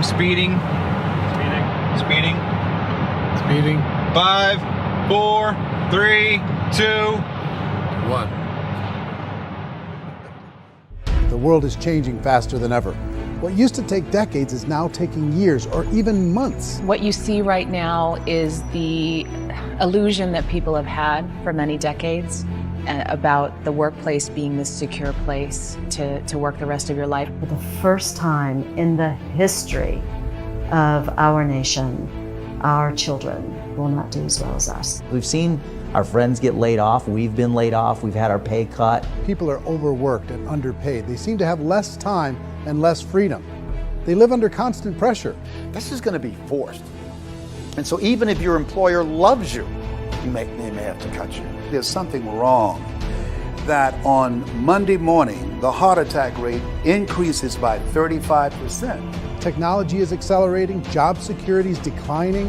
Speeding. Speeding. Speeding. 5, 4, 3, 2, 1. The world is changing faster than ever. What used to take decades is now taking years or even months. What you see right now is the illusion that people have had for many decades about the workplace being this secure place to work the rest of your life. For the first time in the history of our nation, our children will not do as well as us. We've seen our friends get laid off. We've been laid off. We've had our pay cut. People are overworked and underpaid. They seem to have less time and less freedom. They live under constant pressure. This is going to be forced. And so even if your employer loves you, they may have to cut you. There's something wrong that on Monday morning, the heart attack rate increases by 35%. Technology is accelerating, job security is declining.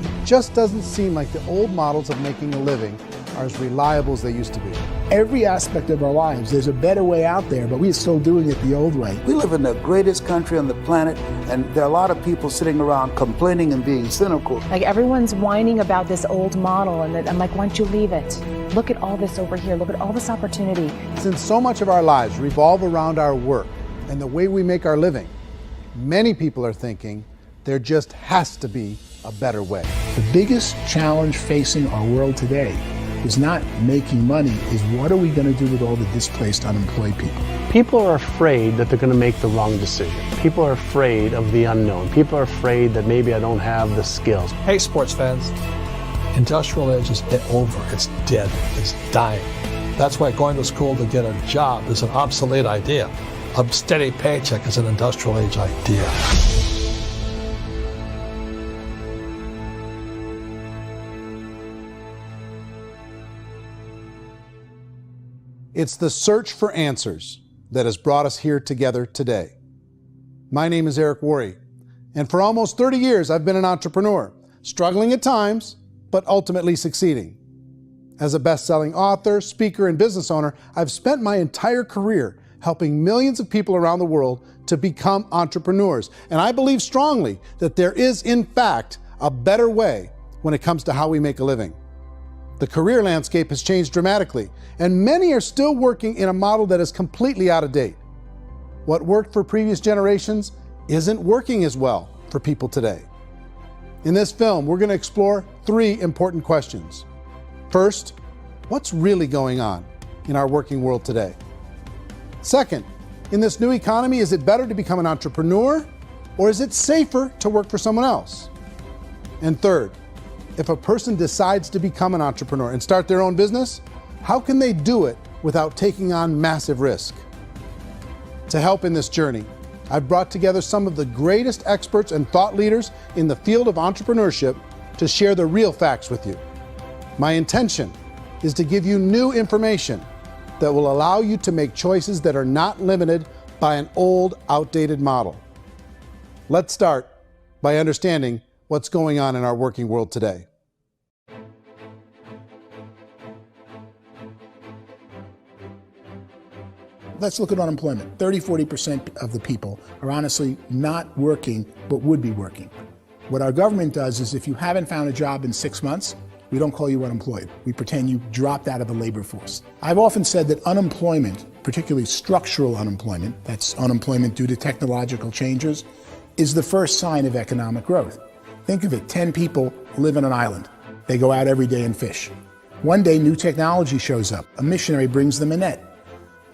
It just doesn't seem like the old models of making a living are as reliable as they used to be. Every aspect of our lives, there's a better way out there, but we're still doing it the old way. We live in the greatest country on the planet, and there are a lot of people sitting around complaining and being cynical. Like everyone's whining about this old model, and I'm like, why don't you leave it? Look at all this over here. Look at all this opportunity. Since so much of our lives revolve around our work and the way we make our living, many people are thinking there just has to be a better way. The biggest challenge facing our world today is not making money, is what are we going to do with all the displaced, unemployed people? People are afraid that they're going to make the wrong decision. People are afraid of the unknown. People are afraid that maybe I don't have the skills. Hey, sports fans. Industrial age is over. It's dead. It's dying. That's why going to school to get a job is an obsolete idea. A steady paycheck is an industrial age idea. It's the search for answers that has brought us here together today. My name is Ерик Уори, and for almost 30 years I've been an entrepreneur, struggling at times, but ultimately succeeding. As a best-selling author, speaker, and business owner, I've spent my entire career helping millions of people around the world to become entrepreneurs. And I believe strongly that there is, in fact, a better way when it comes to how we make a living. The career landscape has changed dramatically, and many are still working in a model that is completely out of date. What worked for previous generations isn't working as well for people today. In this film, we're going to explore 3 important questions. First, what's really going on in our working world today? Second, in this new economy, is it better to become an entrepreneur, or is it safer to work for someone else? And third, if a person decides to become an entrepreneur and start their own business, how can they do it without taking on massive risk? To help in this journey, I've brought together some of the greatest experts and thought leaders in the field of entrepreneurship to share the real facts with you. My intention is to give you new information that will allow you to make choices that are not limited by an old, outdated model. Let's start by understanding what's going on in our working world today. Let's look at unemployment. 30-40% of the people are honestly not working, but would be working. What our government does is if you haven't found a job in 6 months, we don't call you unemployed. We pretend you dropped out of the labor force. I've often said that unemployment, particularly structural unemployment, that's unemployment due to technological changes, is the first sign of economic growth. Think of it, 10 people live on an island. They go out every day and fish. One day, new technology shows up. A missionary brings them a net.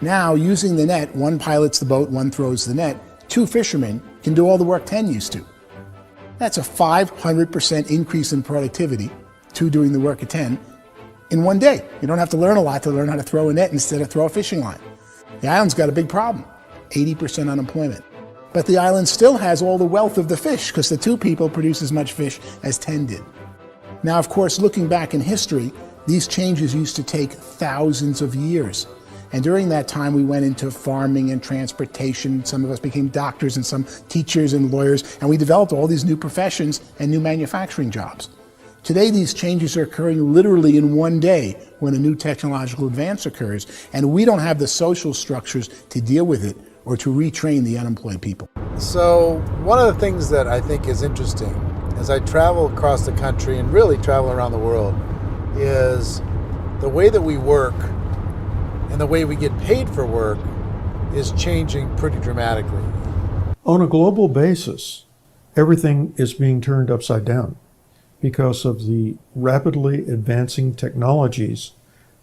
Now, using the net, one pilots the boat, one throws the net. 2 fishermen can do all the work 10 used to. That's a 500% increase in productivity, 2 doing the work of 10, in one day. You don't have to learn a lot to learn how to throw a net instead of throw a fishing line. The island's got a big problem, 80% unemployment. But the island still has all the wealth of the fish because the 2 people produce as much fish as 10 did. Now, of course, looking back in history, these changes used to take thousands of years. And during that time, we went into farming and transportation. Some of us became doctors and some teachers and lawyers, and we developed all these new professions and new manufacturing jobs. Today, these changes are occurring literally in one day when a new technological advance occurs, and we don't have the social structures to deal with it or to retrain the unemployed people. So one of the things that I think is interesting as I travel across the country and really travel around the world is the way that we work and the way we get paid for work is changing pretty dramatically. On a global basis, everything is being turned upside down because of the rapidly advancing technologies.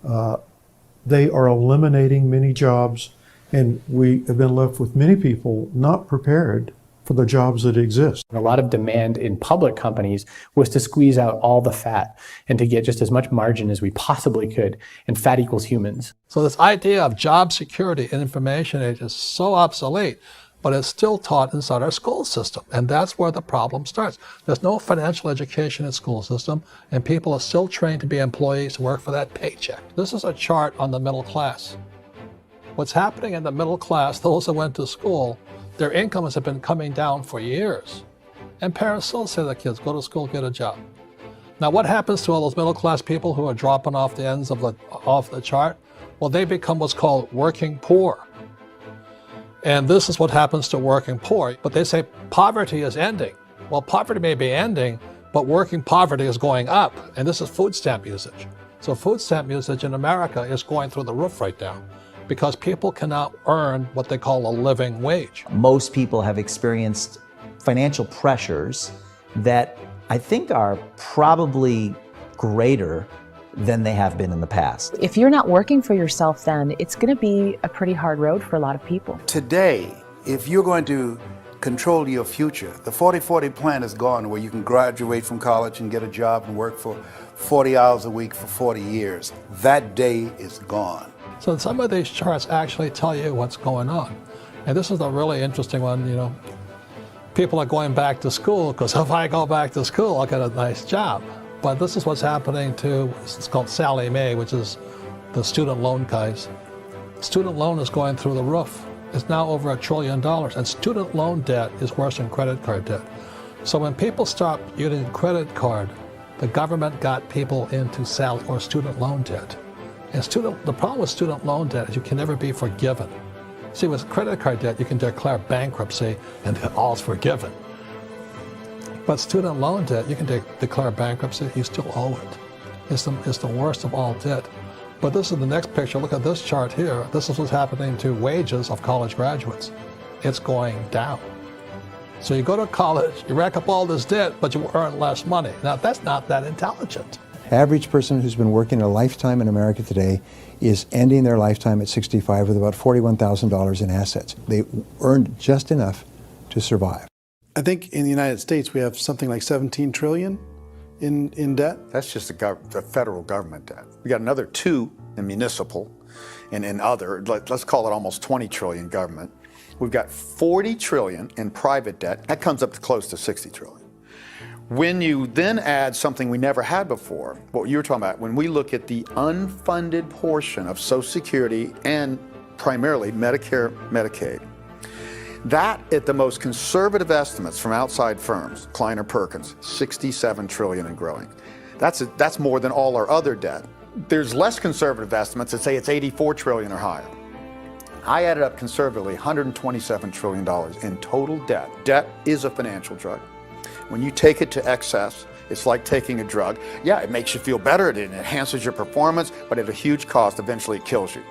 They are eliminating many jobs, and we have been left with many people not prepared for the jobs that exist. A lot of demand in public companies was to squeeze out all the fat and to get just as much margin as we possibly could, and fat equals humans. So this idea of job security and information age is so obsolete, but it's still taught inside our school system, and that's where the problem starts. There's no financial education in the school system, and people are still trained to be employees who work for that paycheck. This is a chart on the middle class. What's happening in the middle class, those that went to school, their incomes have been coming down for years. And parents still say to their kids, go to school, get a job. Now what happens to all those middle class people who are dropping off the ends of the chart? Well, they become what's called working poor. And this is what happens to working poor. But they say poverty is ending. Well, poverty may be ending, but working poverty is going up. And this is food stamp usage. So food stamp usage in America is going through the roof right now, because people cannot earn what they call a living wage. Most people have experienced financial pressures that I think are probably greater than they have been in the past. If you're not working for yourself, then it's going to be a pretty hard road for a lot of people. Today, if you're going to control your future, the 40-40 plan is gone, where you can graduate from college and get a job and work for 40 hours a week for 40 years. That day is gone. So some of these charts actually tell you what's going on. And this is a really interesting one, you know. People are going back to school because if I go back to school, I'll get a nice job. But this is what's happening to, it's called Sallie Mae, which is the student loan guys. Student loan is going through the roof. It's now over $1 trillion, and student loan debt is worse than credit card debt. So when people stopped using credit card, the government got people into student loan debt. And the problem with student loan debt is you can never be forgiven. See, with credit card debt, you can declare bankruptcy and all's forgiven. But student loan debt, you can declare bankruptcy, you still owe it. It's the worst of all debt. But this is the next picture. Look at this chart here. This is what's happening to wages of college graduates. It's going down. So you go to college, you rack up all this debt, but you earn less money. Now, that's not that intelligent. Average person who's been working a lifetime in America today is ending their lifetime at 65 with about $41,000 in assets. They earned just enough to survive. I think in the United States we have something like 17 trillion in debt. That's just the federal government debt. We got another 2 in municipal and in other, let's call it almost 20 trillion government. We've got 40 trillion in private debt. That comes up to close to 60 trillion. When you then add something we never had before, what you were talking about, when we look at the unfunded portion of Social Security and primarily Medicare, Medicaid, that at the most conservative estimates from outside firms, Kleiner Perkins, 67 trillion and growing. That's more than all our other debt. There's less conservative estimates that say it's 84 trillion or higher. I added up conservatively $127 trillion in total debt. Debt is a financial drug. When you take it to excess, it's like taking a drug. Yeah, it makes you feel better, it enhances your performance, but at a huge cost, eventually it kills you.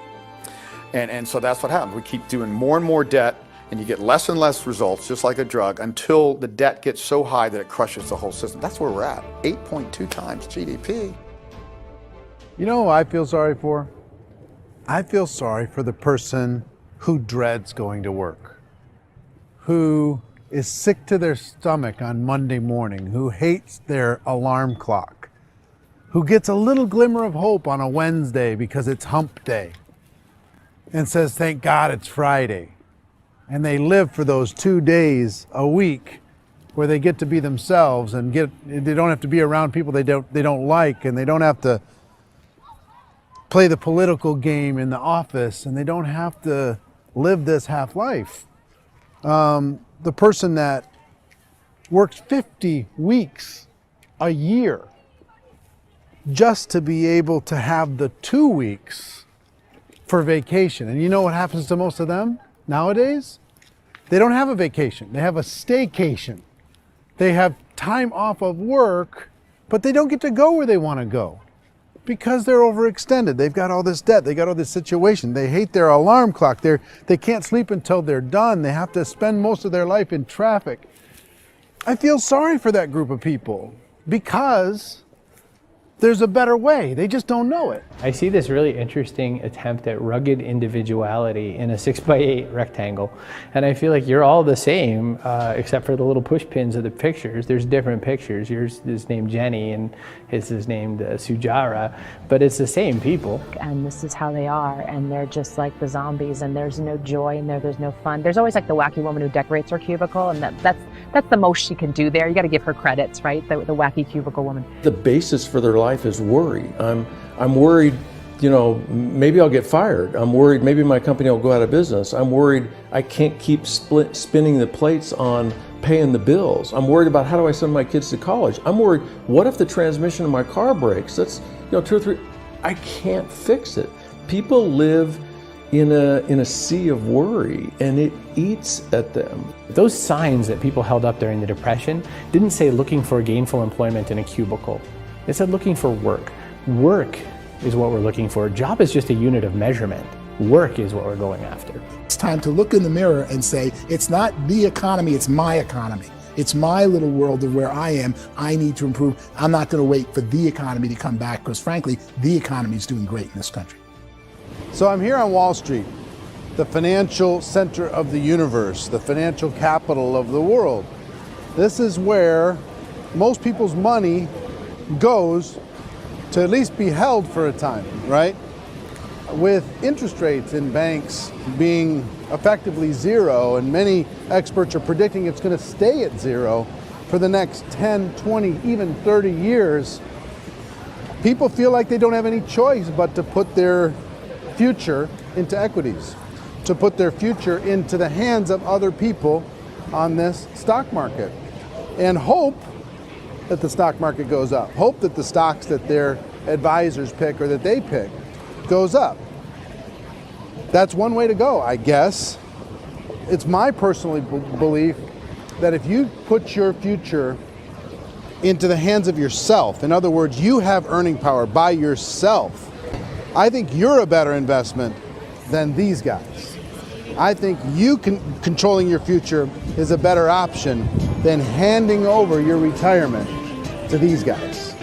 And so that's what happens. We keep doing more and more debt, and you get less and less results, just like a drug, until the debt gets so high that it crushes the whole system. That's where we're at, 8.2 times GDP. You know who I feel sorry for? I feel sorry for the person who dreads going to work, who is sick to their stomach on Monday morning, who hates their alarm clock, who gets a little glimmer of hope on a Wednesday because it's hump day and says, thank God it's Friday. And they live for those 2 days a week where they get to be themselves and they don't have to be around people they don't like, and they don't have to play the political game in the office, and they don't have to live this half life. The person that works 50 weeks a year just to be able to have the 2 weeks for vacation. And you know what happens to most of them nowadays? They don't have a vacation. They have a staycation. They have time off of work, but they don't get to go where they want to go because they're overextended. They've got all this debt. They got all this situation. They hate their alarm clock. They can't sleep until they're done. They have to spend most of their life in traffic. I feel sorry for that group of people because there's a better way. They just don't know it. I see this really interesting attempt at rugged individuality in a 6x8 rectangle. And I feel like you're all the same, except for the little push pins of the pictures. There's different pictures. Yours is named Jenny and his is named Sujara, but it's the same people. And this is how they are, and they're just like the zombies, and there's no joy in there, there's no fun. There's always like the wacky woman who decorates her cubicle, and that's the most she can do there. You got to give her credits, right? The wacky cubicle woman. The basis for their life is worry. I'm worried, you know, maybe I'll get fired. I'm worried maybe my company will go out of business. I'm worried I can't keep spinning the plates on paying the bills. I'm worried about how do I send my kids to college. I'm worried, what if the transmission of my car breaks? That's, you know, 2 or 3, I can't fix it. People live in a sea of worry, and it eats at them. Those signs that people held up during the Depression didn't say looking for gainful employment in a cubicle. It said looking for work. Work is what we're looking for. Job is just a unit of measurement. Work is what we're going after. It's time to look in the mirror and say, it's not the economy, it's my economy. It's my little world of where I am. I need to improve. I'm not going to wait for the economy to come back because frankly, the economy is doing great in this country. So I'm here on Wall Street, the financial center of the universe, the financial capital of the world. This is where most people's money goes to at least be held for a time, right? With interest rates in banks being effectively zero, and many experts are predicting it's going to stay at zero for the next 10, 20, even 30 years, people feel like they don't have any choice but to put their future into equities, to put their future into the hands of other people on this stock market, and hope that the stock market goes up, hope that the stocks that their advisors pick or that they pick goes up. That's one way to go, I guess. It's my personal belief that if you put your future into the hands of yourself, in other words, you have earning power by yourself, I think you're a better investment than these guys. I think you controlling your future is a better option than handing over your retirement to these guys.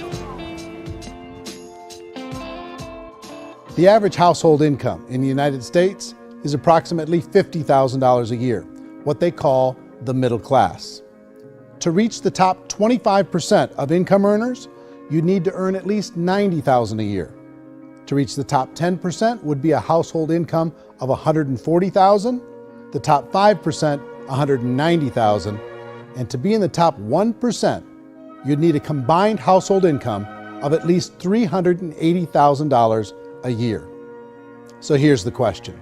The average household income in the United States is approximately $50,000 a year, what they call the middle class. To reach the top 25% of income earners, you need to earn at least $90,000 a year. To reach the top 10% would be a household income of $140,000, the top 5%, $190,000, and to be in the top 1%, you'd need a combined household income of at least $380,000 a year. So here's the question.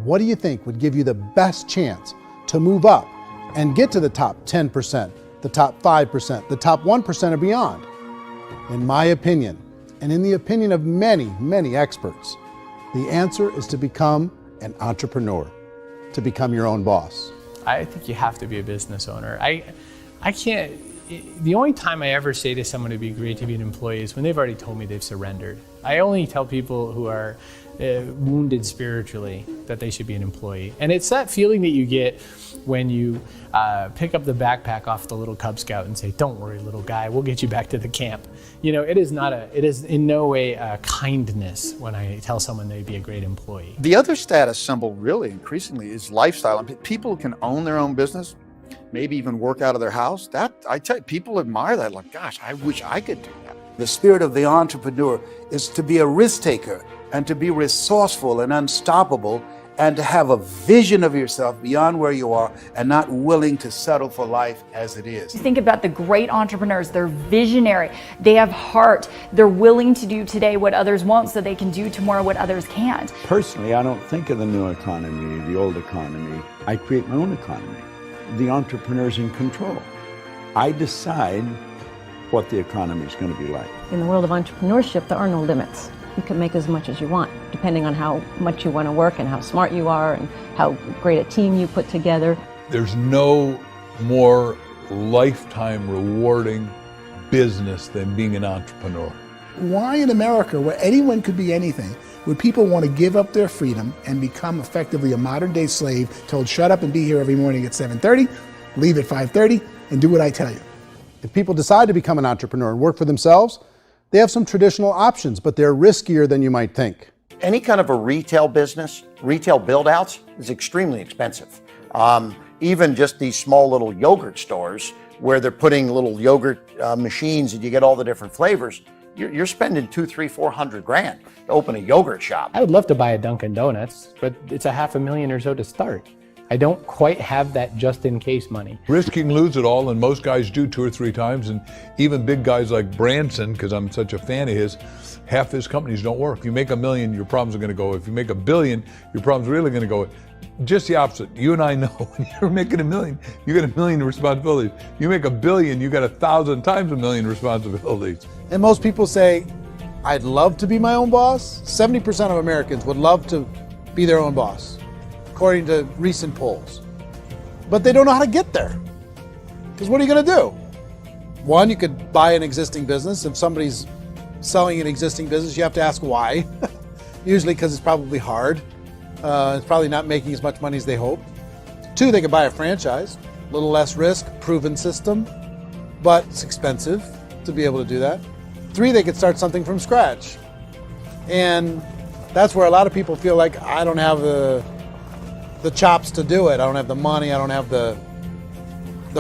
What do you think would give you the best chance to move up and get to the top 10%, the top 5%, the top 1% or beyond? In my opinion, and in the opinion of many, many experts, the answer is to become an entrepreneur, to become your own boss. I think you have to be a business owner. I can't, the only time I ever say to someone it'd be great to be an employee is when they've already told me they've surrendered. I only tell people who are wounded spiritually that they should be an employee. And it's that feeling that you get when you pick up the backpack off the little Cub Scout and say, "Don't worry, little guy, we'll get you back to the camp." You know, it is in no way a kindness when I tell someone they'd be a great employee. The other status symbol really increasingly is lifestyle. And people who can own their own business, maybe even work out of their house, that I tell you, people admire that. Like, gosh, I wish I could do that. The spirit of the entrepreneur is to be a risk taker and to be resourceful and unstoppable and to have a vision of yourself beyond where you are and not willing to settle for life as it is. Think about the great entrepreneurs. They're visionary. They have heart. They're willing to do today what others won't so they can do tomorrow what others can't. Personally, I don't think of the new economy, the old economy. I create my own economy. The entrepreneur's in control. I decide what the economy is going to be like. In the world of entrepreneurship, there are no limits. you can make as much as you want, depending on how much you want to work and how smart you are and how great a team you put together. There's no more lifetime rewarding business than being an entrepreneur. Why in America, where anyone could be anything, would people want to give up their freedom and become effectively a modern-day slave, told shut up and be here every morning at 7:30, leave at 5:30, and do what I tell you? If people decide to become an entrepreneur and work for themselves, they have some traditional options, but they're riskier than you might think. Any kind of a retail business, retail build-outs is extremely expensive. Even just these small little yogurt stores where they're putting little yogurt machines and you get all the different flavors, you're spending $200,000, $300,000, $400,000 to open a yogurt shop. I would love to buy a Dunkin' Donuts, but it's a $500,000 or so to start. I don't quite have that just-in-case money. Risk you can lose it all, and most guys do 2 or 3 times, and even big guys like Branson, because I'm such a fan of his, half his companies don't work. If you make $1 million, your problems are going to go. If you make $1 billion, your problems are really going to go. Just the opposite. You and I know when you're making $1 million, you got $1 million responsibilities. You make $1 billion, you got 1,000 times $1 million responsibilities. And most people say, I'd love to be my own boss. 70% of Americans would love to be their own boss, according to recent polls. But they don't know how to get there. Because what are you going to do? One, you could buy an existing business. If somebody's selling an existing business, you have to ask why. Usually because it's probably hard. It's probably not making as much money as they hope. 2, they could buy a franchise. A little less risk, proven system, but it's expensive to be able to do that. 3, they could start something from scratch. And that's where a lot of people feel like, I don't have the chops to do it. I don't have the money. I don't have the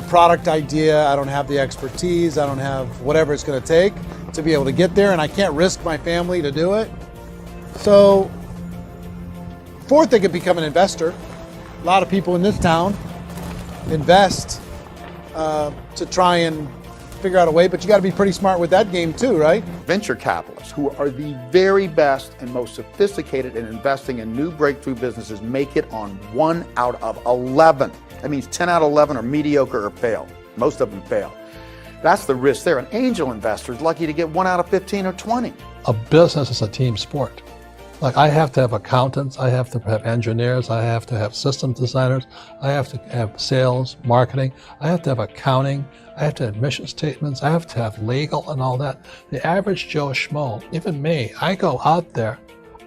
product idea. I don't have the expertise. I don't have whatever it's going to take to be able to get there, and I can't risk my family to do it. So, 4th, they could become an investor. A lot of people in this town invest to try and figure out a way, but you got to be pretty smart with that game too, right? Venture capitalists, who are the very best and most sophisticated in investing in new breakthrough businesses, make it on 1 out of 11. That means 10 out of 11 are mediocre or fail. Most of them fail. That's the risk there. An angel investor is lucky to get 1 out of 15 or 20. A business is a team sport. Like, I have to have accountants, I have to have engineers, I have to have systems designers, I have to have sales, marketing, I have to have accounting, I have to have mission statements, I have to have legal and all that. The average Joe Schmo, even me, I go out there,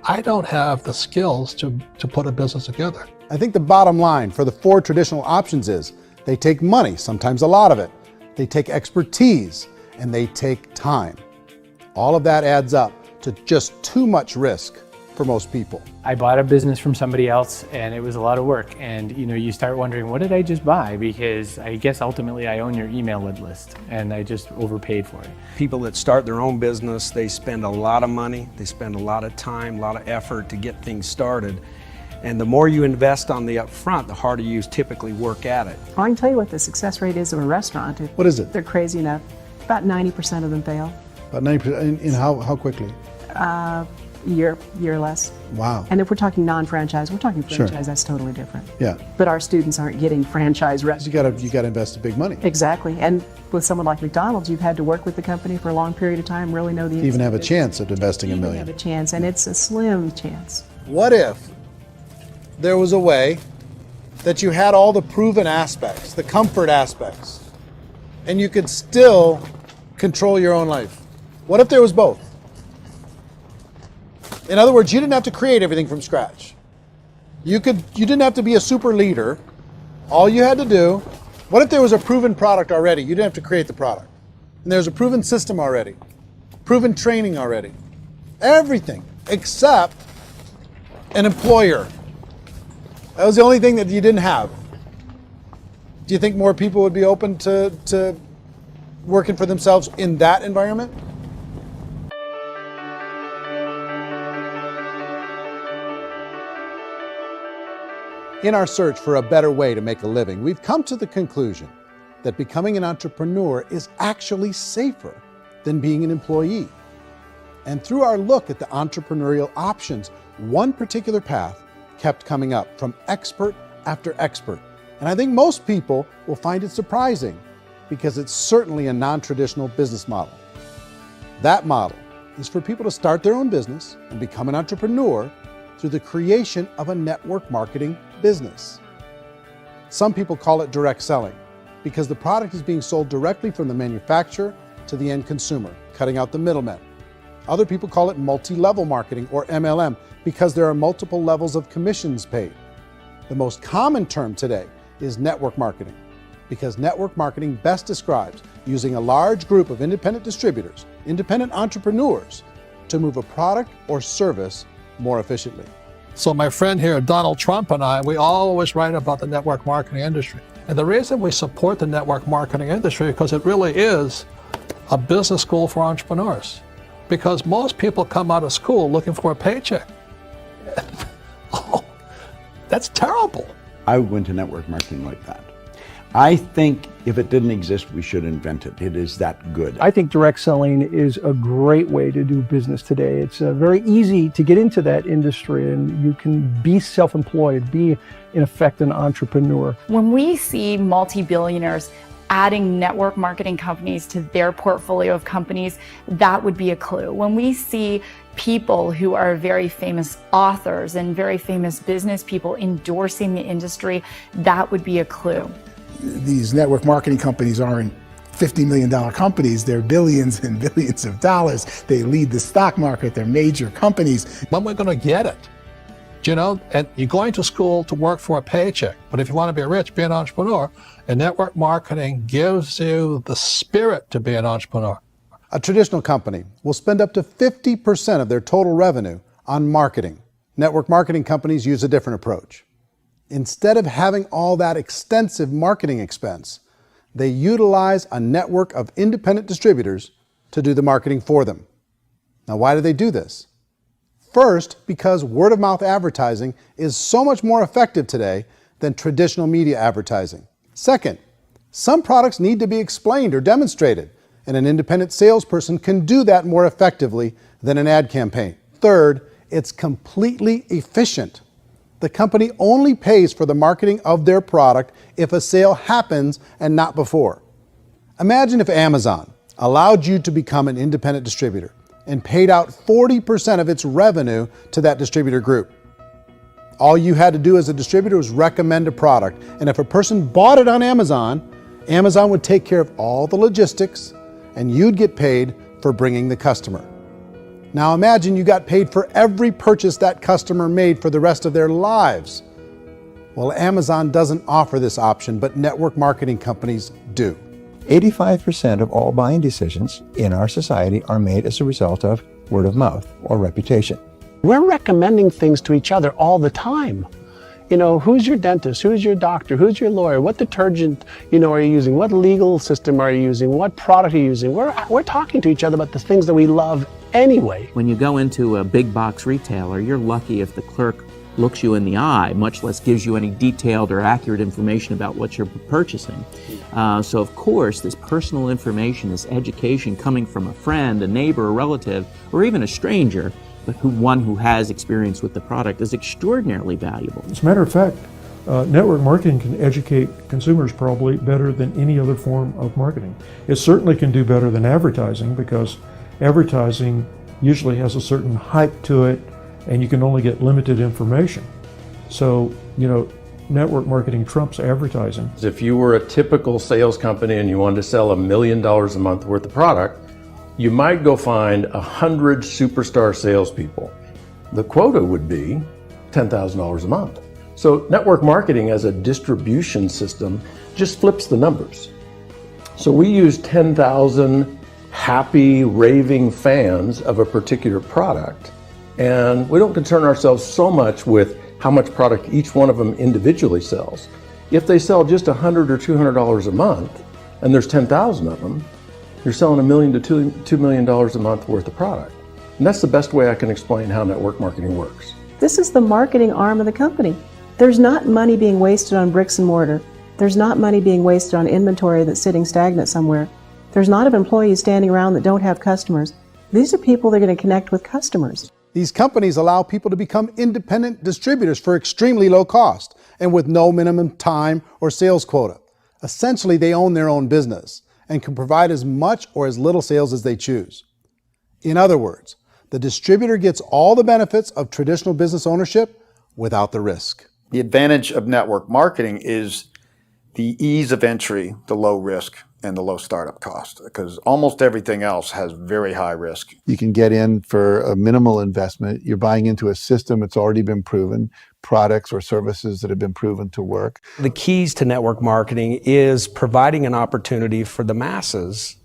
I don't have the skills to put a business together. I think the bottom line for the 4 traditional options is they take money, sometimes a lot of it. They take expertise, and they take time. All of that adds up to just too much risk for most people. I bought a business from somebody else and it was a lot of work. And you start wondering, what did I just buy? Because I guess ultimately I own your email list and I just overpaid for it. People that start their own business, they spend a lot of money, they spend a lot of time, a lot of effort to get things started. And the more you invest on the upfront, the harder you typically work at it. I can tell you what the success rate is of a restaurant. What is it? They're crazy enough. About 90% of them fail. About 90%, in how quickly? Year or less. Wow. And if we're talking non-franchise, we're talking franchise, Sure. That's totally different. Yeah. But our students aren't getting franchise restaurants. You got to invest the big money. Exactly. And with someone like McDonald's, you've had to work with the company for a long period of time, really know the To even have a business. chance at investing $1 Even million. have a chance, and it's a slim chance. What if there was a way that you had all the proven aspects, the comfort aspects, and you could still control your own life? What if there was both? In other words, you didn't have to create everything from scratch. You didn't have to be a super leader. All you had to do, what if there was a proven product already? You didn't have to create the product. And there's a proven system already, proven training already. Everything except an employer. That was the only thing that you didn't have. Do you think more people would be open to working for themselves in that environment? In our search for a better way to make a living, we've come to the conclusion that becoming an entrepreneur is actually safer than being an employee. And through our look at the entrepreneurial options, one particular path kept coming up from expert after expert. And I think most people will find it surprising because it's certainly a non-traditional business model. That model is for people to start their own business and become an entrepreneur through the creation of a network marketing business. Some people call it direct selling because the product is being sold directly from the manufacturer to the end consumer, cutting out the middlemen. Other people call it multi-level marketing, or MLM, because there are multiple levels of commissions paid. The most common term today is network marketing, because network marketing best describes using a large group of independent distributors, independent entrepreneurs, to move a product or service more efficiently. So my friend here, Donald Trump, and I, we always write about the network marketing industry. And the reason we support the network marketing industry is because it really is a business school for entrepreneurs. Because most people come out of school looking for a paycheck. Oh, that's terrible. I would go into network marketing like that. I think if it didn't exist, we should invent it. It is that good. I think direct selling is a great way to do business today. It's very easy to get into that industry, and you can be self-employed, be in effect an entrepreneur. When we see multi-billionaires adding network marketing companies to their portfolio of companies, that would be a clue. When we see people who are very famous authors and very famous business people endorsing the industry, that would be a clue. These network marketing companies aren't $50 million companies, they're billions and billions of dollars. They lead the stock market, they're major companies. When we're going to get it? You know, and you're going to school to work for a paycheck, but if you want to be rich, be an entrepreneur, and network marketing gives you the spirit to be an entrepreneur. A traditional company will spend up to 50% of their total revenue on marketing. Network marketing companies use a different approach. Instead of having all that extensive marketing expense, they utilize a network of independent distributors to do the marketing for them. Now, why do they do this? First, because word-of-mouth advertising is so much more effective today than traditional media advertising. Second, some products need to be explained or demonstrated, and an independent salesperson can do that more effectively than an ad campaign. Third, it's completely efficient. The company only pays for the marketing of their product if a sale happens and not before. Imagine if Amazon allowed you to become an independent distributor and paid out 40% of its revenue to that distributor group. All you had to do as a distributor was recommend a product, and if a person bought it on Amazon, Amazon would take care of all the logistics, and you'd get paid for bringing the customer. Now imagine you got paid for every purchase that customer made for the rest of their lives. Well, Amazon doesn't offer this option, but network marketing companies do. 85% of all buying decisions in our society are made as a result of word of mouth or reputation. We're recommending things to each other all the time. You know, who's your dentist? Who's your doctor? Who's your lawyer? What detergent, are you using? What legal system are you using? What product are you using? We're talking to each other about the things that we love anyway. When you go into a big box retailer, you're lucky if the clerk looks you in the eye, much less gives you any detailed or accurate information about what you're purchasing. So of course, this personal information, this education coming from a friend, a neighbor, a relative, or even a stranger, but one who has experience with the product is extraordinarily valuable. As a matter of fact, network marketing can educate consumers probably better than any other form of marketing. It certainly can do better than advertising because advertising usually has a certain hype to it and you can only get limited information. So, network marketing trumps advertising. If you were a typical sales company and you wanted to sell $1 million a month worth of product, you might go find 100 superstar salespeople. The quota would be $10,000 a month. So network marketing as a distribution system just flips the numbers. So we use 10,000 happy, raving fans of a particular product, and we don't concern ourselves so much with how much product each one of them individually sells. If they sell just $100 or $200 a month, and there's 10,000 of them, you're selling $1 million to $2 million a month worth of product. And that's the best way I can explain how network marketing works. This is the marketing arm of the company. There's not money being wasted on bricks and mortar. There's not money being wasted on inventory that's sitting stagnant somewhere. There's not of employees standing around that don't have customers. These are people that are going to connect with customers. These companies allow people to become independent distributors for extremely low cost and with no minimum time or sales quota. Essentially, they own their own business and can provide as much or as little sales as they choose. In other words, the distributor gets all the benefits of traditional business ownership without the risk. The advantage of network marketing is the ease of entry, the low risk, and the low startup cost, because almost everything else has very high risk. You can get in for a minimal investment. You're buying into a system that's already been proven, products or services that have been proven to work. The keys to network marketing is providing an opportunity for the masses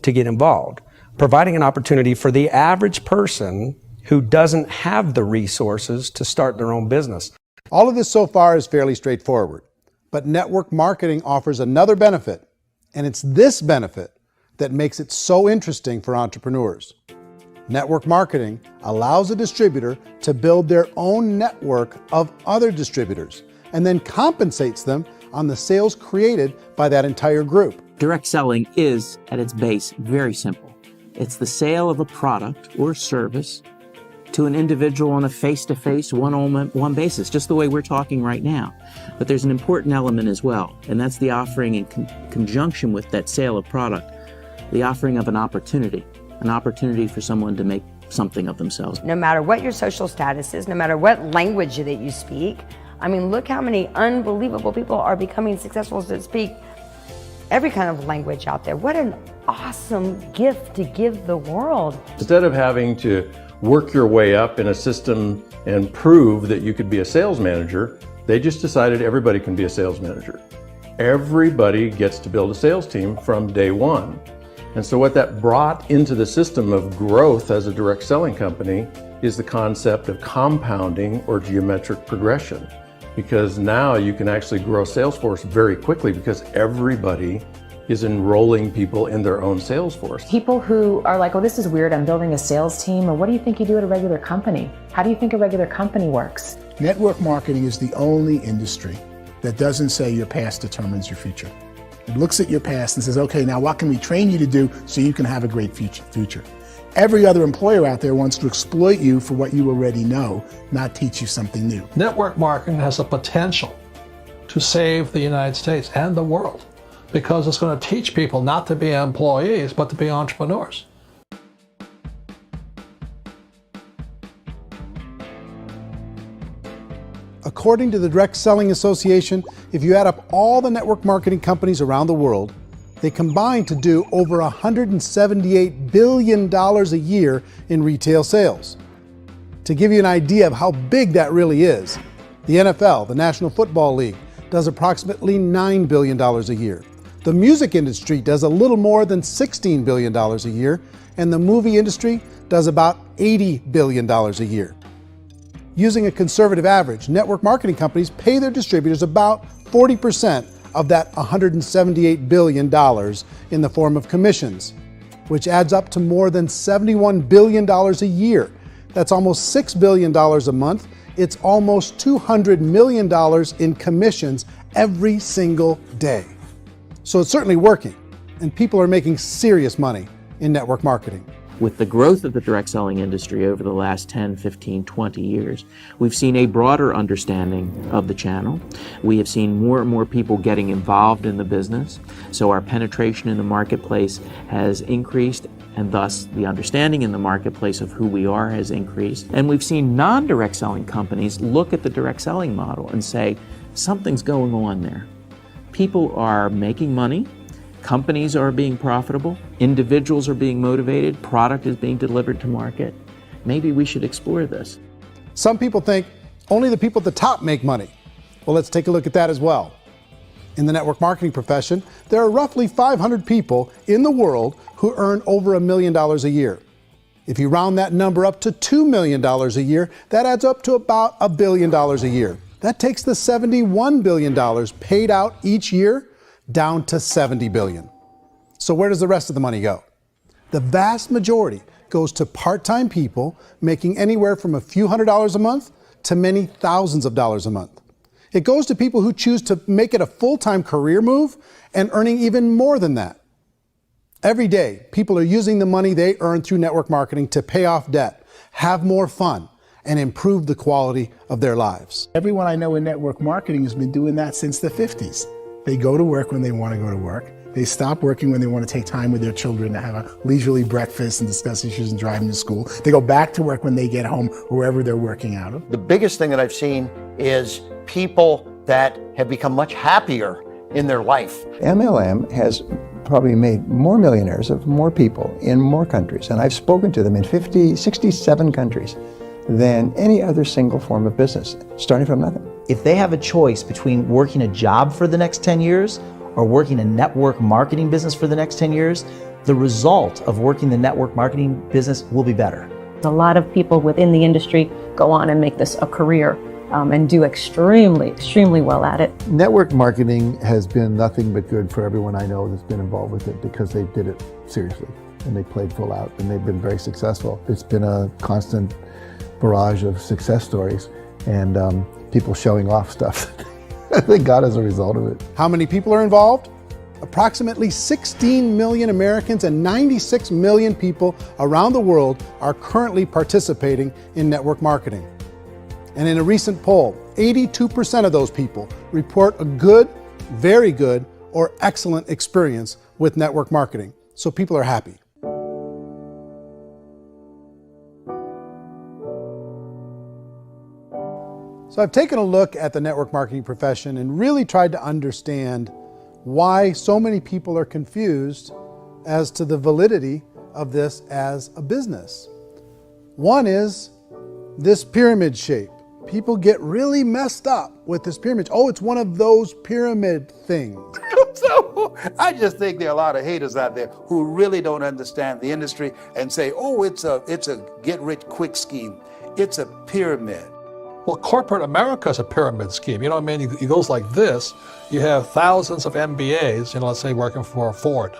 to get involved, providing an opportunity for the average person who doesn't have the resources to start their own business. All of this so far is fairly straightforward, but network marketing offers another benefit, and it's this benefit that makes it so interesting for entrepreneurs. Network marketing allows a distributor to build their own network of other distributors and then compensates them on the sales created by that entire group. Direct selling is, at its base, very simple. It's the sale of a product or service to an individual on a face-to-face, one-on-one basis, just the way we're talking right now. But there's an important element as well, and that's the offering in conjunction with that sale of product, the offering of an opportunity for someone to make something of themselves. No matter what your social status is, no matter what language that you speak, I mean, look how many unbelievable people are becoming successful that speak every kind of language out there. What an awesome gift to give the world. Instead of having to work your way up in a system and prove that you could be a sales manager, they just decided everybody can be a sales manager. Everybody gets to build a sales team from day one. And so what that brought into the system of growth as a direct selling company is the concept of compounding or geometric progression. Because now you can actually grow sales force very quickly because everybody is enrolling people in their own sales force. People who are like, oh, this is weird, I'm building a sales team, or what do you think you do at a regular company? How do you think a regular company works? Network marketing is the only industry that doesn't say your past determines your future. It looks at your past and says, okay, now what can we train you to do so you can have a great future? Every other employer out there wants to exploit you for what you already know, not teach you something new. Network marketing has the potential to save the United States and the world, because it's going to teach people not to be employees, but to be entrepreneurs. According to the Direct Selling Association, if you add up all the network marketing companies around the world, they combine to do over $178 billion a year in retail sales. To give you an idea of how big that really is, the NFL, the National Football League, does approximately $9 billion a year. The music industry does a little more than $16 billion a year, and the movie industry does about $80 billion a year. Using a conservative average, network marketing companies pay their distributors about 40% of that $178 billion in the form of commissions, which adds up to more than $71 billion a year. That's almost $6 billion a month. It's almost $200 million in commissions every single day. So it's certainly working, and people are making serious money in network marketing. With the growth of the direct selling industry over the last 10, 15, 20 years, we've seen a broader understanding of the channel. We have seen more and more people getting involved in the business. So our penetration in the marketplace has increased, and thus the understanding in the marketplace of who we are has increased. And we've seen non-direct selling companies look at the direct selling model and say, something's going on there. People are making money. Companies are being profitable, individuals are being motivated, product is being delivered to market. Maybe we should explore this. Some people think only the people at the top make money. Well, let's take a look at that as well. In the network marketing profession, there are roughly 500 people in the world who earn over $1 million a year. If you round that number up to $2 million a year, that adds up to about $1 billion a year. That takes the $71 billion paid out each year down to $70 billion. So where does the rest of the money go? The vast majority goes to part-time people making anywhere from a few $100s a month to many thousands of dollars a month. It goes to people who choose to make it a full-time career move and earning even more than that. Every day, people are using the money they earn through network marketing to pay off debt, have more fun, and improve the quality of their lives. Everyone I know in network marketing has been doing that since the 50s. They go to work when they want to go to work. They stop working when they want to take time with their children to have a leisurely breakfast and discuss issues and driving to school. They go back to work when they get home, wherever they're working out of. The biggest thing that I've seen is people that have become much happier in their life. MLM has probably made more millionaires of more people in more countries, and I've spoken to them in 67 countries than any other single form of business, starting from nothing. If they have a choice between working a job for the next 10 years or working a network marketing business for the next 10 years, the result of working the network marketing business will be better. A lot of people within the industry go on and make this a career and do extremely well at it. Network marketing has been nothing but good for everyone I know that's been involved with it because they did it seriously and they played full out and they've been very successful. It's been a constant barrage of success stories and people showing off stuff they got as a result of it. How many people are involved? Approximately 16 million Americans and 96 million people around the world are currently participating in network marketing. And in a recent poll, 82% of those people report a good, very good, or excellent experience with network marketing. So people are happy. So I've taken a look at the network marketing profession and really tried to understand why so many people are confused as to the validity of this as a business. One is this pyramid shape. People get really messed up with this pyramid. Oh, it's one of those pyramid things. So I just think there are a lot of haters out there who really don't understand the industry and say, oh, it's a get-rich-quick scheme. It's a pyramid. Well, corporate America is a pyramid scheme. You know what I mean? It goes like this. You have thousands of MBAs, let's say working for Ford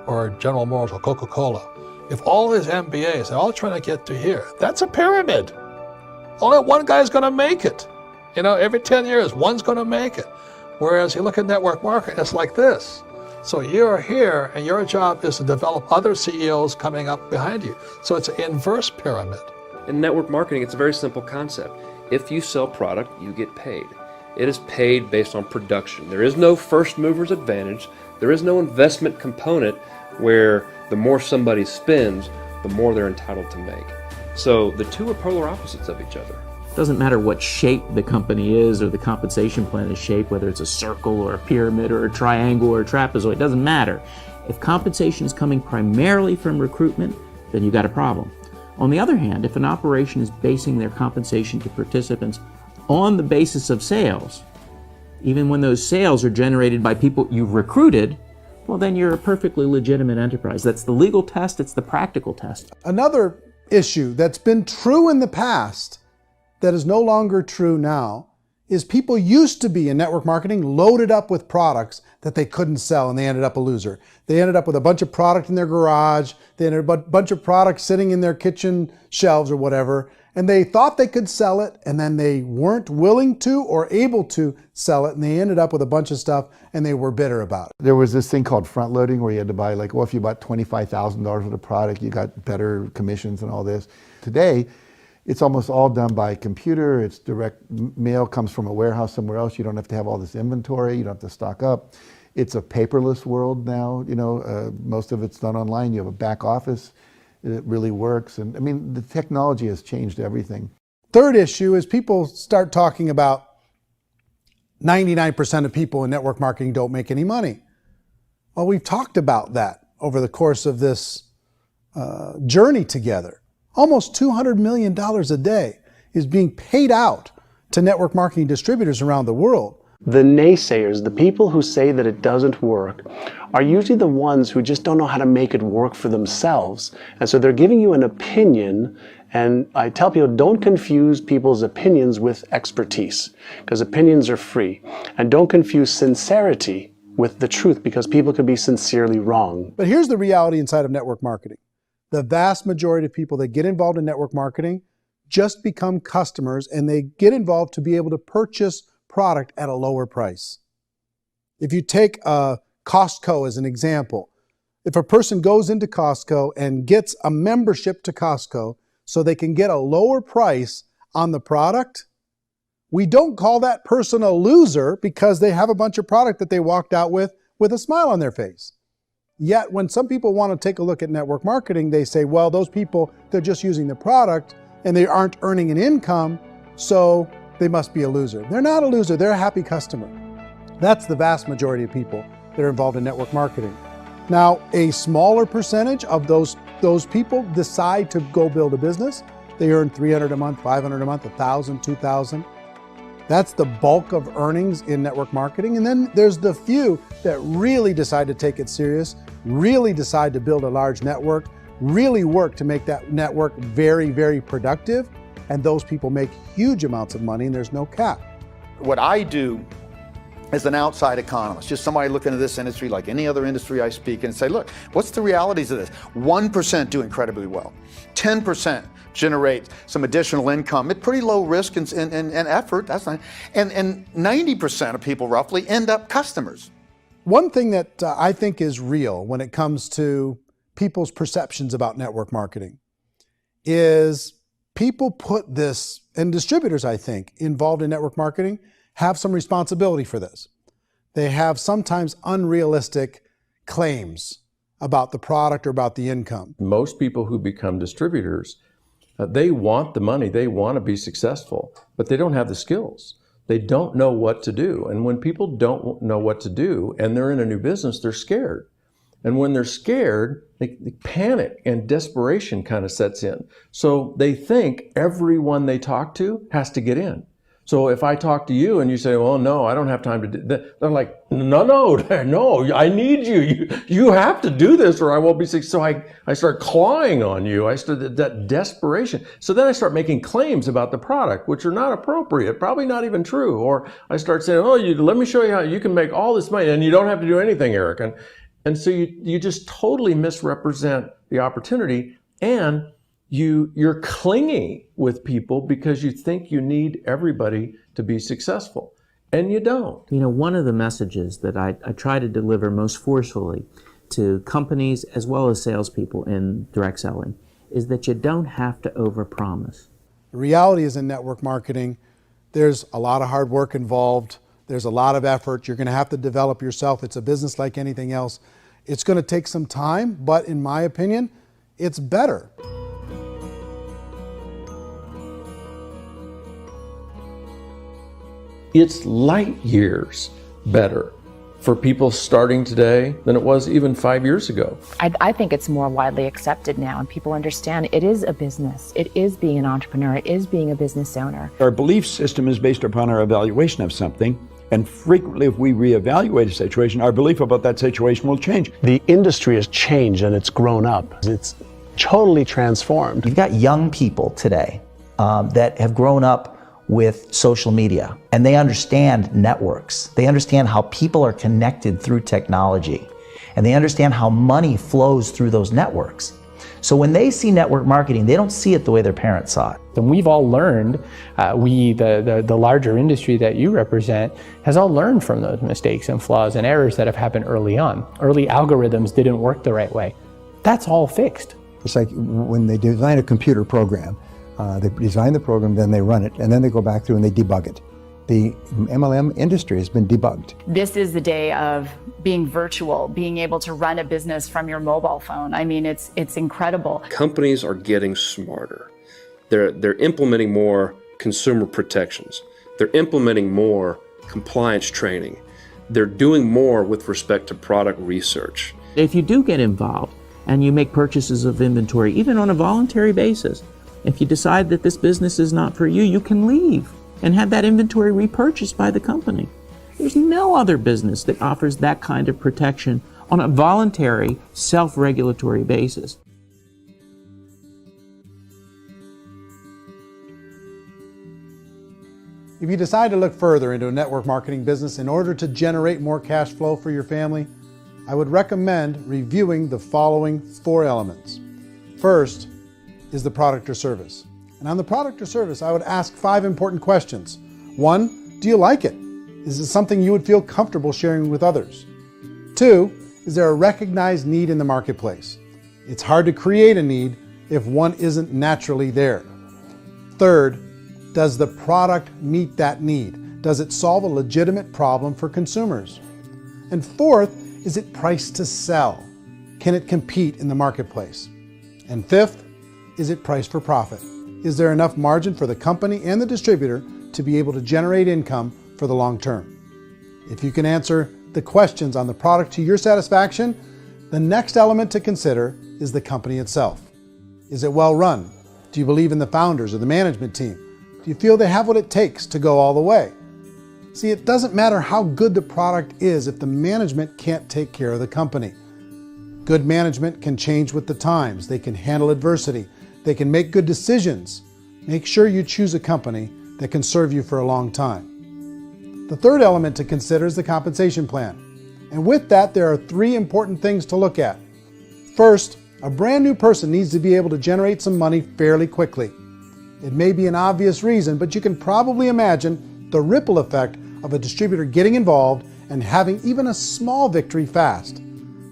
or General Motors or Coca-Cola. If all these MBAs are all trying to get to here, that's a pyramid. Only one guy's going to make it. Every 10 years, one's going to make it. Whereas you look at network marketing, it's like this. So you're here, and your job is to develop other CEOs coming up behind you. So it's an inverse pyramid. In network marketing, it's a very simple concept. If you sell product, you get paid. It is paid based on production. There is no first mover's advantage. There is no investment component where the more somebody spends, the more they're entitled to make. So the two are polar opposites of each other. Doesn't matter what shape the company is or the compensation plan is shaped, whether it's a circle or a pyramid or a triangle or a trapezoid, it doesn't matter. If compensation is coming primarily from recruitment, then you got a problem. On the other hand, if an operation is basing their compensation to participants on the basis of sales, even when those sales are generated by people you've recruited, well, then you're a perfectly legitimate enterprise. That's the legal test, it's the practical test. Another issue that's been true in the past that is no longer true now is people used to be in network marketing loaded up with products that they couldn't sell and they ended up a loser. They ended up with a bunch of product in their garage, they ended up with a bunch of products sitting in their kitchen shelves or whatever, and they thought they could sell it and then they weren't willing to or able to sell it and they ended up with a bunch of stuff and they were bitter about it. There was this thing called front loading where you had to buy if you bought $25,000 worth of product, you got better commissions and all this. Today, it's almost all done by computer. It's direct mail, comes from a warehouse somewhere else. You don't have to have all this inventory. You don't have to stock up. It's a paperless world now. Most of it's done online. You have a back office. It really works. And I mean, the technology has changed everything. Third issue is people start talking about 99% of people in network marketing don't make any money. Well, we've talked about that over the course of this journey together. Almost $200 million a day is being paid out to network marketing distributors around the world. The naysayers, the people who say that it doesn't work, are usually the ones who just don't know how to make it work for themselves. And so they're giving you an opinion, and I tell people, don't confuse people's opinions with expertise, because opinions are free. And don't confuse sincerity with the truth, because people could be sincerely wrong. But here's the reality inside of network marketing. The vast majority of people that get involved in network marketing just become customers, and they get involved to be able to purchase product at a lower price. If you take Costco as an example, if a person goes into Costco and gets a membership to Costco so they can get a lower price on the product, we don't call that person a loser because they have a bunch of product that they walked out with with a smile on their face. Yet when some people want to take a look at network marketing, they say, well, those people, they're just using the product and they aren't earning an income, so they must be a loser. They're not a loser, they're a happy customer. That's the vast majority of people that are involved in network marketing. Now, a smaller percentage of those people decide to go build a business. They earn $300 a month, $500 a month, $1,000, $2,000. That's the bulk of earnings in network marketing. And then there's the few that really decide to take it serious, really decide to build a large network, really work to make that network very, very productive. And those people make huge amounts of money and there's no cap. What I do as an outside economist, just somebody looking at this industry like any other industry I speak in and say, look, what's the realities of this? 1% do incredibly well. 10% generate some additional income at pretty low risk and effort, that's not, and 90% of people roughly end up customers. One thing that I think is real when it comes to people's perceptions about network marketing is people put this, and distributors, I think, involved in network marketing have some responsibility for this. They have sometimes unrealistic claims about the product or about the income. Most people who become distributors, they want the money, they want to be successful, but they don't have the skills. They don't know what to do. And when people don't know what to do and they're in a new business, they're scared. And when they're scared, they panic and desperation kind of sets in. So they think everyone they talk to has to get in. So if I talk to you and you say, well, no, I don't have time to do that, they're like, no, I need you. You have to do this or I won't be successful. So I start clawing on you. I start that desperation. So then I start making claims about the product, which are not appropriate, probably not even true. Or I start saying, oh, let me show you how you can make all this money and you don't have to do anything, Eric. And so you just totally misrepresent the opportunity, and you're clingy with people because you think you need everybody to be successful, and you don't. You know, one of the messages that I try to deliver most forcefully to companies as well as salespeople in direct selling is that you don't have to overpromise. The reality is in network marketing, there's a lot of hard work involved. There's a lot of effort. You're going to have to develop yourself. It's a business like anything else. It's going to take some time, but in my opinion, it's better. It's light years better for people starting today than it was even 5 years ago. I think it's more widely accepted now, and people understand it is a business. It is being an entrepreneur. It is being a business owner. Our belief system is based upon our evaluation of something. And frequently, if we reevaluate a situation, our belief about that situation will change. The industry has changed and it's grown up. It's totally transformed. You've got young people today that have grown up with social media, and they understand networks. They understand how people are connected through technology, and they understand how money flows through those networks. So when they see network marketing, they don't see it the way their parents saw it. And we've all learned, the larger industry that you represent, has all learned from those mistakes and flaws and errors that have happened early on. Early algorithms didn't work the right way. That's all fixed. It's like when they design a computer program, they design the program, then they run it, and then they go back through and they debug it. The MLM industry has been debugged. This is the day of being virtual, being able to run a business from your mobile phone. I mean, it's incredible. Companies are getting smarter. They're implementing more consumer protections. They're implementing more compliance training. They're doing more with respect to product research. If you do get involved and you make purchases of inventory, even on a voluntary basis, if you decide that this business is not for you, you can leave and have that inventory repurchased by the company. There's no other business that offers that kind of protection on a voluntary, self-regulatory basis. If you decide to look further into a network marketing business in order to generate more cash flow for your family, I would recommend reviewing the following 4 elements. First is the product or service. And on the product or service, I would ask 5 important questions. 1, do you like it? Is it something you would feel comfortable sharing with others? 2, is there a recognized need in the marketplace? It's hard to create a need if one isn't naturally there. 3rd, does the product meet that need? Does it solve a legitimate problem for consumers? And 4th, Is it priced to sell? Can it compete in the marketplace? And fifth, is it priced for profit? Is there enough margin for the company and the distributor to be able to generate income for the long term? If you can answer the questions on the product to your satisfaction, the next element to consider is the company itself. Is it well run? Do you believe in the founders or the management team? Do you feel they have what it takes to go all the way? See, it doesn't matter how good the product is if the management can't take care of the company. Good management can change with the times. They can handle adversity. They can make good decisions. Make sure you choose a company that can serve you for a long time. The third element to consider is the compensation plan. And with that, there are three important things to look at. First, a brand new person needs to be able to generate some money fairly quickly. It may be an obvious reason, but you can probably imagine the ripple effect of a distributor getting involved and having even a small victory fast.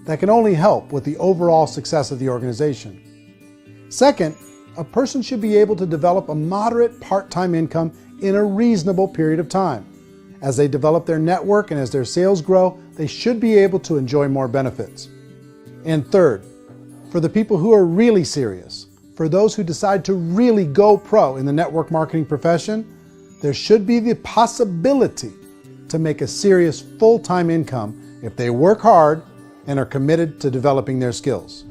That can only help with the overall success of the organization. Second, a person should be able to develop a moderate part-time income in a reasonable period of time. As they develop their network and as their sales grow, they should be able to enjoy more benefits. And third, for the people who are really serious, for those who decide to really go pro in the network marketing profession, there should be the possibility to make a serious full-time income if they work hard and are committed to developing their skills.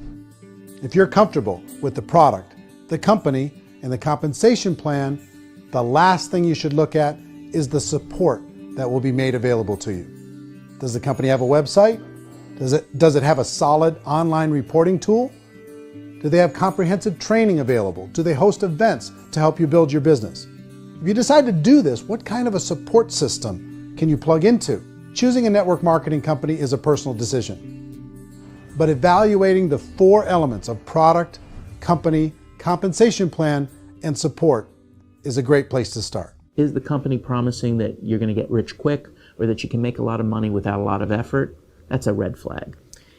If you're comfortable with the product, the company, and the compensation plan, the last thing you should look at is the support that will be made available to you. Does the company have a website? Does it have a solid online reporting tool? Do they have comprehensive training available? Do they host events to help you build your business? If you decide to do this, what kind of a support system can you plug into? Choosing a network marketing company is a personal decision. But evaluating the four elements of product, company, compensation plan, and support is a great place to start. Is the company promising that you're going to get rich quick or that you can make a lot of money without a lot of effort? That's a red flag.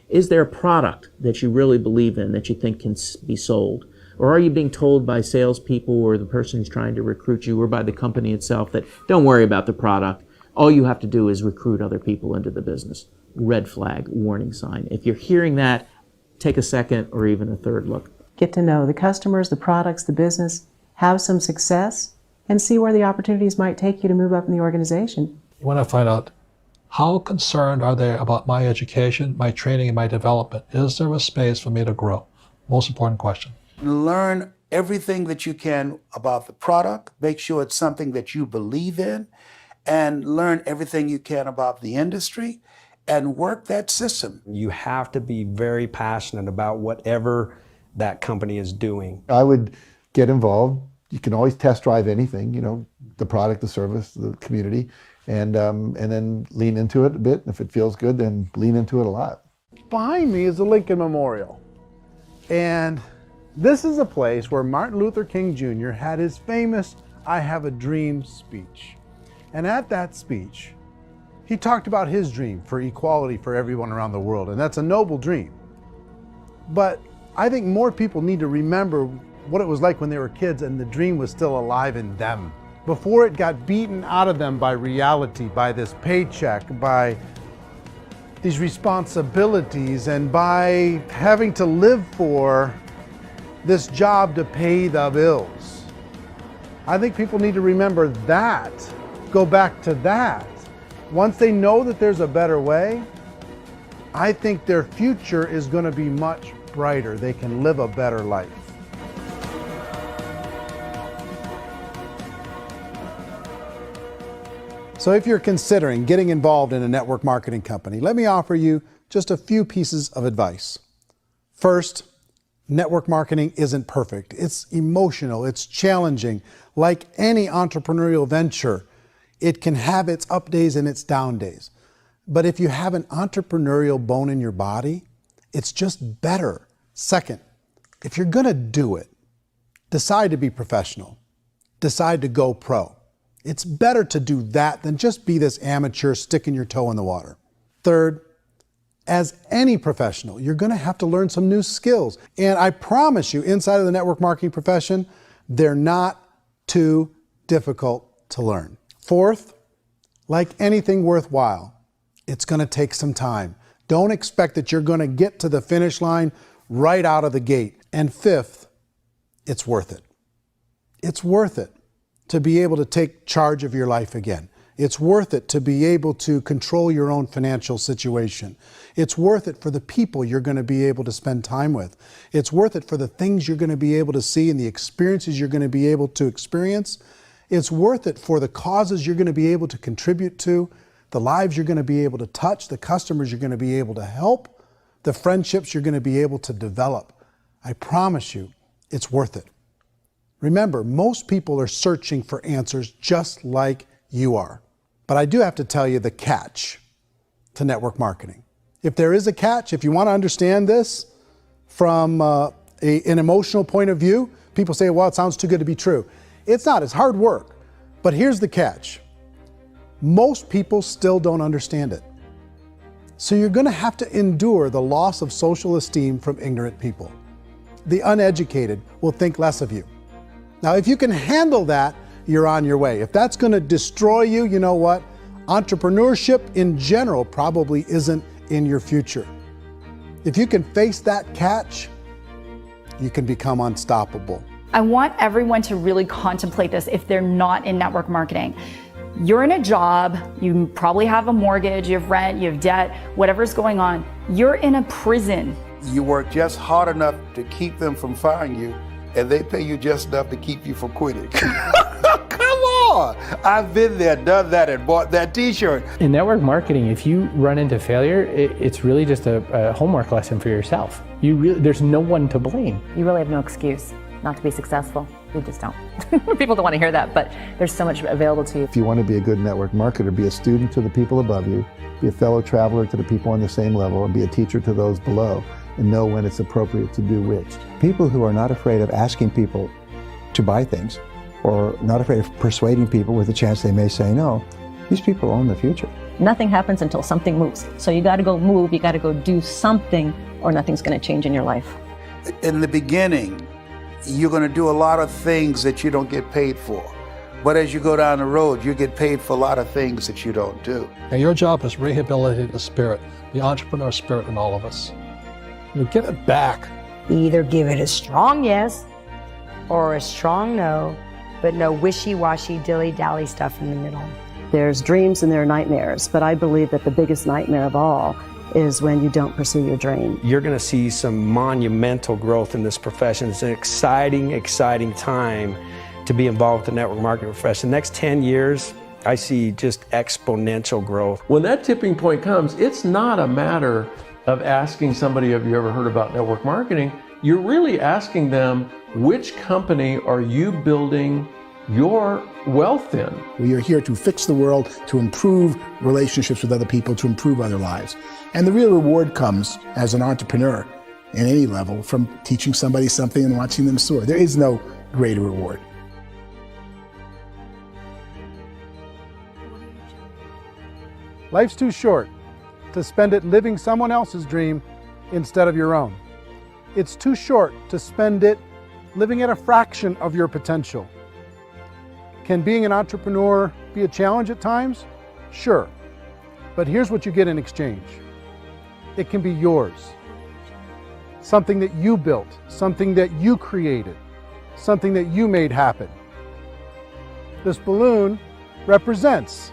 Is there a product that you really believe in that you think can be sold? Or are you being told by salespeople or the person who's trying to recruit you or by the company itself that don't worry about the product, all you have to do is recruit other people into the business? Red flag, warning sign. If you're hearing that, take a second or even a third look. Get to know the customers, the products, the business, have some success, and see where the opportunities might take you to move up in the organization. You want to find out how concerned are they about my education, my training, and my development? Is there a space for me to grow? Most important question. Learn everything that you can about the product. Make sure it's something that you believe in, and learn everything you can about the industry and work that system. You have to be very passionate about whatever that company is doing. I would get involved. You can always test drive anything, you know, the product, the service, the community, and then lean into it a bit. If it feels good, then lean into it a lot. Behind me is the Lincoln Memorial. And this is a place where Martin Luther King Jr. had his famous "I Have a Dream" speech. And at that speech, he talked about his dream for equality for everyone around the world, and that's a noble dream. But I think more people need to remember what it was like when they were kids and the dream was still alive in them, before it got beaten out of them by reality, by this paycheck, by these responsibilities, and by having to live for this job to pay the bills. I think people need to remember that, go back to that. Once they know that there's a better way, I think their future is going to be much brighter. They can live a better life. So if you're considering getting involved in a network marketing company, let me offer you just a few pieces of advice. First, network marketing isn't perfect. It's emotional, it's challenging. Like any entrepreneurial venture, it can have its up days and its down days. But if you have an entrepreneurial bone in your body, it's just better. Second, if you're gonna do it, decide to be professional. Decide to go pro. It's better to do that than just be this amateur sticking your toe in the water. Third, as any professional, you're gonna have to learn some new skills. And I promise you, inside of the network marketing profession, they're not too difficult to learn. Fourth, like anything worthwhile, it's gonna take some time. Don't expect that you're going to get to the finish line right out of the gate. And fifth, it's worth it. It's worth it to be able to take charge of your life again. It's worth it to be able to control your own financial situation. It's worth it for the people you're going to be able to spend time with. It's worth it for the things you're going to be able to see and the experiences you're going to be able to experience. It's worth it for the causes you're going to be able to contribute to, the lives you're going to be able to touch, the customers you're going to be able to help, the friendships you're going to be able to develop. I promise you, it's worth it. Remember, most people are searching for answers just like you are. But I do have to tell you the catch to network marketing. If there is a catch, if you want to understand this from an emotional point of view, people say, well, it sounds too good to be true. It's not, it's hard work. But here's the catch. Most people still don't understand it. So you're going to have to endure the loss of social esteem from ignorant people. The uneducated will think less of you. Now, if you can handle that, you're on your way. If that's going to destroy you, you know what? Entrepreneurship in general probably isn't in your future. If you can face that catch, you can become unstoppable. I want everyone to really contemplate this if they're not in network marketing. You're in a job, you probably have a mortgage, you have rent, you have debt, whatever's going on. You're in a prison. You work just hard enough to keep them from firing you, and they pay you just enough to keep you from quitting. Come on! I've been there, done that, and bought that t-shirt. In network marketing, if you run into failure, it's really just a homework lesson for yourself. There's no one to blame. You really have no excuse not to be successful. We just don't. People don't want to hear that, but there's so much available to you. If you want to be a good network marketer, be a student to the people above you, be a fellow traveler to the people on the same level, and be a teacher to those below, and know when it's appropriate to do which. People who are not afraid of asking people to buy things, or not afraid of persuading people with a chance they may say no, these people own the future. Nothing happens until something moves. So you got to go move, you got to go do something, or nothing's going to change in your life. In the beginning, you're going to do a lot of things that you don't get paid for. But as you go down the road, you get paid for a lot of things that you don't do. And your job is rehabilitate the spirit, the entrepreneur spirit in all of us. You get it back. Either give it a strong yes or a strong no, but no wishy-washy, dilly-dally stuff in the middle. There's dreams and there are nightmares, but I believe that the biggest nightmare of all is when you don't pursue your dream. You're going to see some monumental growth in this profession. It's an exciting, exciting time to be involved with the network marketing profession. The next 10 years, I see just exponential growth. When that tipping point comes, it's not a matter of asking somebody, have you ever heard about network marketing? You're really asking them, which company are you building your wealth in? We are here to fix the world, to improve relationships with other people, to improve other lives. And the real reward comes as an entrepreneur at any level from teaching somebody something and watching them soar. There is no greater reward. Life's too short to spend it living someone else's dream instead of your own. It's too short to spend it living at a fraction of your potential. Can being an entrepreneur be a challenge at times? Sure. But here's what you get in exchange. It can be yours. Something that you built, something that you created, something that you made happen. This balloon represents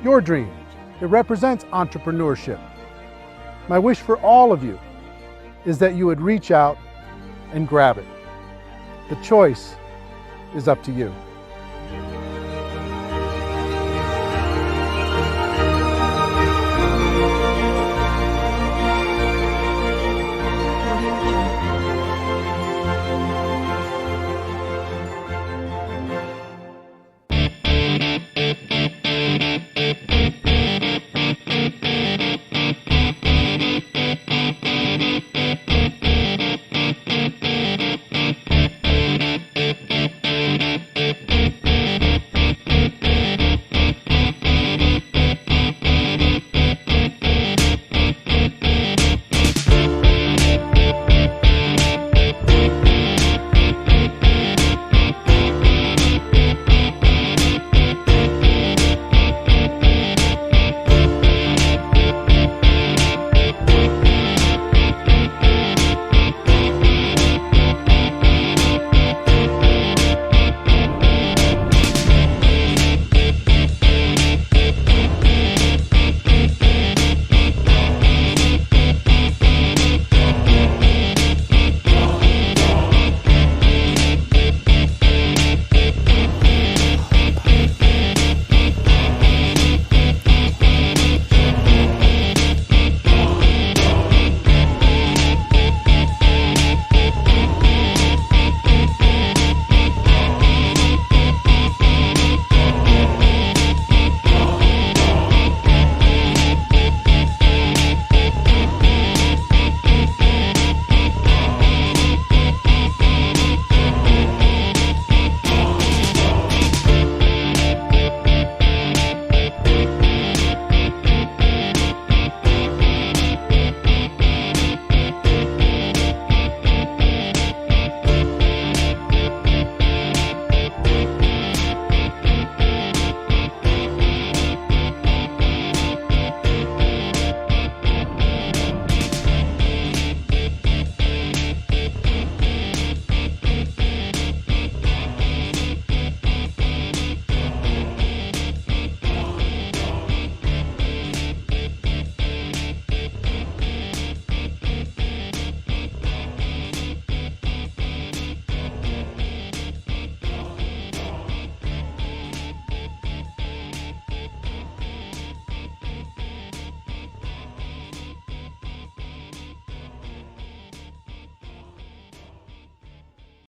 your dream. It represents entrepreneurship. My wish for all of you is that you would reach out and grab it. The choice is up to you.